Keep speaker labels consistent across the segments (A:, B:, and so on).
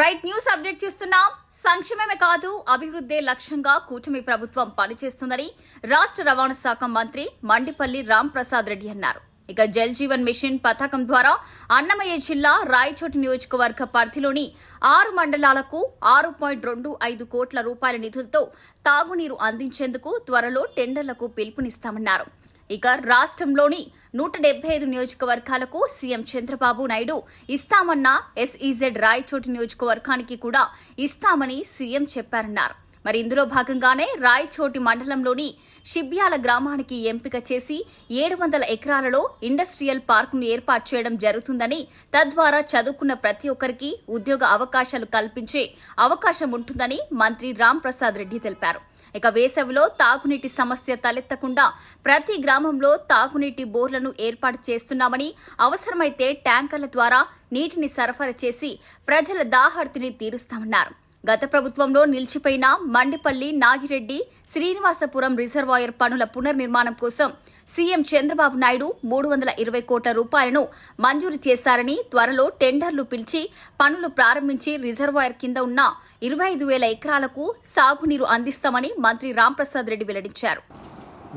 A: Right news update చేస్తున్నాం. సంక్షేమమే కాదు అభివృద్ధే లక్ష్యంగా కూటమి ప్రభుత్వం పనిచేస్తుందని రాష్ట్ర రవాణా శాఖ మంత్రి మండిపల్లి రామ్ ప్రసాద్ రెడ్డి అన్నారు. ఇక జల్ జీవన్ మిషన్ పథకం ద్వారా అన్నమయ్య జిల్లా రాయచోటి నియోజకవర్గ పరిధిలోని 6 మండలాలకు 6.25 కోట్ల రూపాయల నిధులతో తాగునీరు అందించేందుకు త్వరలో టెండర్లకు పిలుపునిస్తామన్నారు. ఇక రాష్ట్రంలోని 175 నియోజకవర్గాలకు సీఎం చంద్రబాబు నాయుడు ఇస్తామన్న ఎస్ఈజెడ్ రాయచోటి నియోజకవర్గానికి కూడా ఇస్తామని సీఎం చెప్పారన్నారు. మరి ఇందులో భాగంగానే రాయచోటి మండలంలోని షిబ్యాల గ్రామానికి ఎంపిక చేసి 700 ఎకరాలలో ఇండస్ట్రియల్ పార్కును ఏర్పాటు చేయడం జరుగుతుందని, తద్వారా చదువుకున్న ప్రతి ఒక్కరికి ఉద్యోగ అవకాశాలు కల్పించే అవకాశం ఉంటుందని మంత్రి రామ్ ప్రసాద్ రెడ్డి తెలిపారు. ఇక వేసవిలో తాగునీటి సమస్య తలెత్తకుండా ప్రతి గ్రామంలో తాగునీటి బోర్లను ఏర్పాటు చేస్తున్నామని, అవసరమైతే ట్యాంకర్ల ద్వారా నీటిని సరఫరా చేసి ప్రజల దాహార్తిని తీరుస్తామన్నారు. గత ప్రభుత్వంలో నిలిచిపోయిన మండిపల్లి నాగిరెడ్డి శ్రీనివాసపురం రిజర్వాయర్ పనుల పునర్నిర్మాణం కోసం సీఎం చంద్రబాబు నాయుడు 320 కోట్ల రూపాయలను మంజూరు చేశారని, త్వరలో టెండర్లు పిలిచి పనులు ప్రారంభించి రిజర్వాయర్ కింద ఉన్న 25,000 ఎకరాలకు సాగునీరు అందిస్తామని మంత్రి రాంప్రసాద్ రెడ్డి వెల్లడించారు.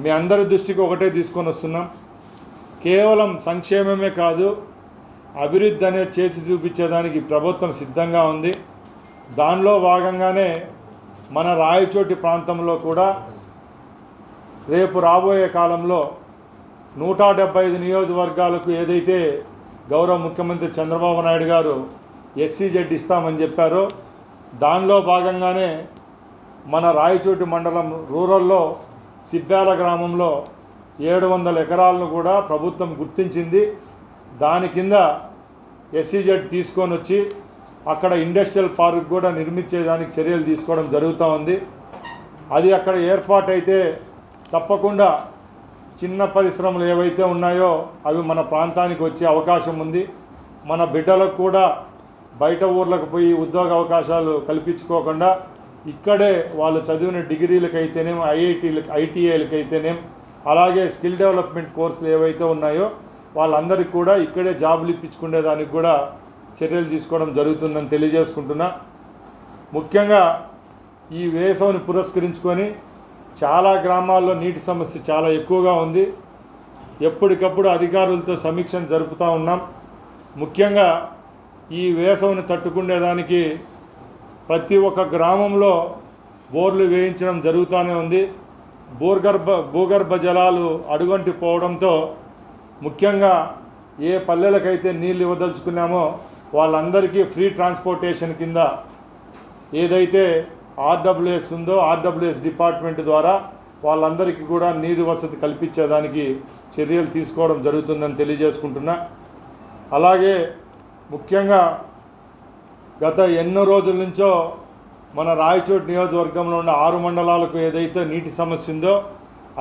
B: మీ అందరి దృష్టికి ఒకటే తీసుకొని వస్తున్నాం. కేవలం సంక్షేమమే కాదు, అభివృద్ధి అనేది చేసి చూపించేదానికి ప్రభుత్వం సిద్ధంగా ఉంది. దానిలో భాగంగానే మన రాయచోటి ప్రాంతంలో కూడా రేపు రాబోయే కాలంలో 175 నియోజకవర్గాలకు ఏదైతే గౌరవ ముఖ్యమంత్రి చంద్రబాబు నాయుడు గారు ఎస్సీజెడ్ ఇస్తామని చెప్పారో, దానిలో భాగంగానే మన రాయచోటి మండలం రూరల్లో సిబ్బ్యాల గ్రామంలో 700 ఎకరాలను కూడా ప్రభుత్వం గుర్తించింది. దాని కింద ఎస్సీజెడ్ తీసుకొని వచ్చి అక్కడ ఇండస్ట్రియల్ పార్క్ కూడా నిర్మించేదానికి చర్యలు తీసుకోవడం జరుగుతూ ఉంది. అది అక్కడ ఏర్పాటైతే తప్పకుండా చిన్న పరిశ్రమలు ఏవైతే ఉన్నాయో అవి మన ప్రాంతానికి వచ్చే అవకాశం ఉంది. మన బిడ్డలకు కూడా బయట ఊర్లకు పోయి ఉద్యోగ అవకాశాలు కల్పించుకోకుండా ఇక్కడే వాళ్ళు చదివిన డిగ్రీలకైతేనేం, ఐటీఐలకైతేనేం, అలాగే స్కిల్ డెవలప్మెంట్ కోర్సులు ఏవైతే ఉన్నాయో వాళ్ళందరికీ కూడా ఇక్కడే జాబులు ఇప్పించుకునేదానికి కూడా చర్యలు తీసుకోవడం జరుగుతుందని తెలియజేసుకుంటున్నా. ముఖ్యంగా ఈ వేసవిని పురస్కరించుకొని చాలా గ్రామాల్లో నీటి సమస్య చాలా ఎక్కువగా ఉంది. ఎప్పటికప్పుడు అధికారులతో సమీక్షను జరుపుతూ ఉన్నాం. ముఖ్యంగా ఈ వేసవిని తట్టుకునేదానికి ప్రతి ఒక్క గ్రామంలో బోర్లు వేయించడం జరుగుతూనే ఉంది. భూగర్భ జలాలు అడుగంటి పోవడంతో ముఖ్యంగా ఏ పల్లెలకైతే నీళ్ళు ఇవ్వదలుచుకున్నామో వాళ్ళందరికీ ఫ్రీ ట్రాన్స్పోర్టేషన్ కింద ఏదైతే ఆర్డబ్ల్యూఎస్ ఉందో ఆర్డబ్ల్యూఎస్ డిపార్ట్మెంట్ ద్వారా వాళ్ళందరికీ కూడా నీరు వసతి కల్పించేదానికి చర్యలు తీసుకోవడం జరుగుతుందని తెలియజేసుకుంటున్నా. అలాగే ముఖ్యంగా గత ఎన్నో రోజుల నుంచో మన రాయచోటి నియోజకవర్గంలో ఉన్న 6 మండలాలకు ఏదైతే నీటి సమస్య ఉందో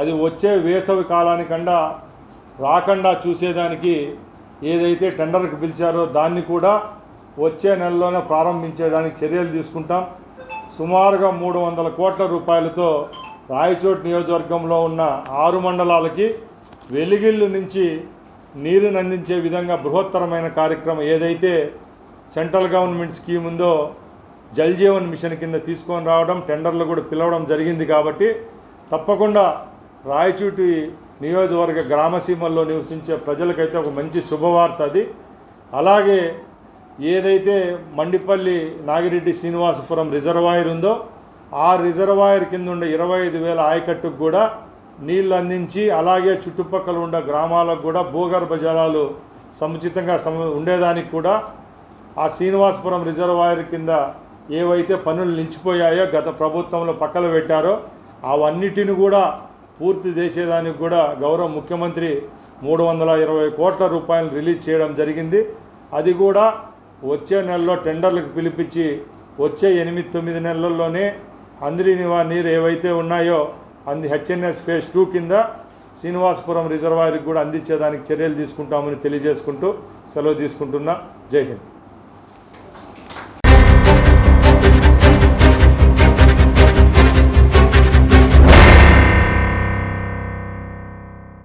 B: అది వచ్చే వేసవి కాలానికన్నా రాకుండా చూసేదానికి ఏదైతే టెండర్కి పిలిచారో దాన్ని కూడా వచ్చే నెలలోనే ప్రారంభించేయడానికి చర్యలు తీసుకుంటాం. సుమారుగా 300 కోట్ల రూపాయలతో రాయచోటి నియోజకవర్గంలో ఉన్న 6 మండలాలకి వెలిగిళ్ళు నుంచి నీరుని అందించే విధంగా బృహత్తరమైన కార్యక్రమం ఏదైతే సెంట్రల్ గవర్నమెంట్ స్కీమ్ ఉందో జల్ జీవన్ మిషన్ కింద తీసుకొని రావడం, టెండర్లు కూడా పిలవడం జరిగింది. కాబట్టి తప్పకుండా రాయచోటి నియోజకవర్గ గ్రామసీమల్లో నివసించే ప్రజలకైతే ఒక మంచి శుభవార్త అది. అలాగే ఏదైతే మండిపల్లి నాగిరెడ్డి శ్రీనివాసపురం రిజర్వాయర్ ఉందో ఆ రిజర్వాయర్ కింద ఉండే 25,000 ఆయకట్టుకు కూడా నీళ్లు అందించి, అలాగే చుట్టుపక్కల ఉండే గ్రామాలకు కూడా భూగర్భ జలాలు సముచితంగా ఉండేదానికి కూడా ఆ శ్రీనివాసపురం రిజర్వాయర్ కింద ఏవైతే పనులు నిలిచిపోయాయో గత ప్రభుత్వంలో పక్కన పెట్టారో అవన్నిటిని కూడా పూర్తి చేసేదానికి కూడా గౌరవ ముఖ్యమంత్రి 320 కోట్ల రూపాయలు రిలీజ్ చేయడం జరిగింది. అది కూడా వచ్చే నెలలో టెండర్లకు పిలిపించి వచ్చే 8-9 నెలల్లోనే అందరి నీరు ఏవైతే ఉన్నాయో హెచ్ఎన్ఎస్ ఫేజ్ 2 కింద శ్రీనివాసపురం రిజర్వాయర్కి కూడా అందించేదానికి చర్యలు తీసుకుంటామని తెలియజేసుకుంటూ సెలవు తీసుకుంటున్నా. జై హింద్.